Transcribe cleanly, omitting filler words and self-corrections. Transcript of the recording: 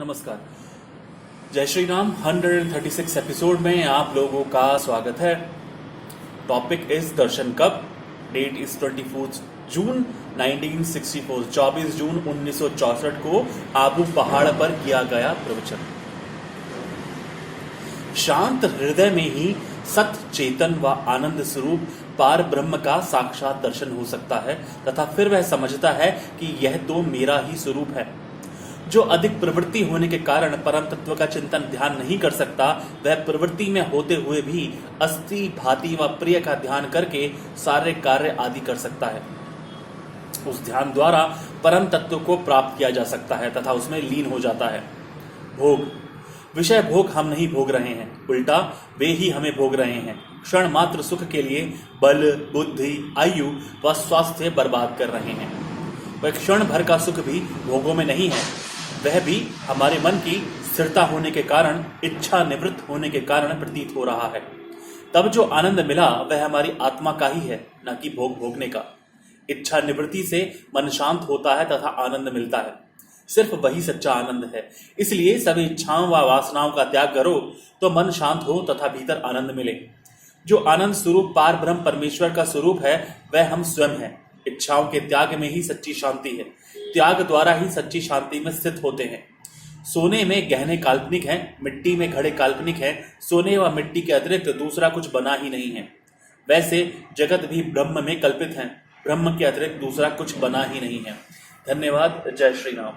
नमस्कार। जय श्री राम। 136 एपिसोड में आप लोगों का स्वागत है। टॉपिक इज दर्शन कब। डेट इज 24 जून 1964। 24 जून 1964 को आबू पहाड़ पर किया गया प्रवचन। शांत हृदय में ही सत चेतन व आनंद स्वरूप पार ब्रह्म का साक्षात दर्शन हो सकता है तथा फिर वह समझता है कि यह तो मेरा ही स्वरूप है। जो अधिक प्रवृत्ति होने के कारण परम तत्व का चिंतन ध्यान नहीं कर सकता, वह प्रवृत्ति में होते हुए भी अस्थि भांति व प्रिय का ध्यान करके सारे कार्य आदि कर सकता है। उस ध्यान द्वारा परम तत्व को प्राप्त किया जा सकता है तथा उसमें लीन हो जाता है। भोग विषय भोग हम नहीं भोग रहे हैं, उल्टा वे ही हमें भोग रहे हैं। क्षण मात्र सुख के लिए बल बुद्धि आयु व स्वास्थ्य बर्बाद कर रहे हैं। वह क्षण भर का सुख भी भोगों में नहीं है, वह भी हमारे मन की स्थिरता होने के कारण, इच्छा निवृत्त होने के कारण प्रतीत हो रहा है। तब जो आनंद मिला वह हमारी आत्मा का ही है, न कि भोग भोगने का। इच्छा निवृत्ति से मन शांत होता है तथा आनंद मिलता है। सिर्फ वही सच्चा आनंद है। इसलिए सभी इच्छाओं व वासनाओं का त्याग करो तो मन शांत हो तथा भीतर आनंद मिले। जो आनंद स्वरूप पार ब्रह्म परमेश्वर का स्वरूप है वह हम स्वयं हैं। इच्छाओं के त्याग में ही सच्ची शांति है। त्याग द्वारा ही सच्ची शांति में स्थित होते हैं। सोने में गहने काल्पनिक हैं, मिट्टी में घड़े काल्पनिक हैं। सोने व मिट्टी के अतिरिक्त दूसरा कुछ बना ही नहीं है। वैसे जगत भी ब्रह्म में कल्पित है, ब्रह्म के अतिरिक्त दूसरा कुछ बना ही नहीं है। धन्यवाद। जय श्री राम।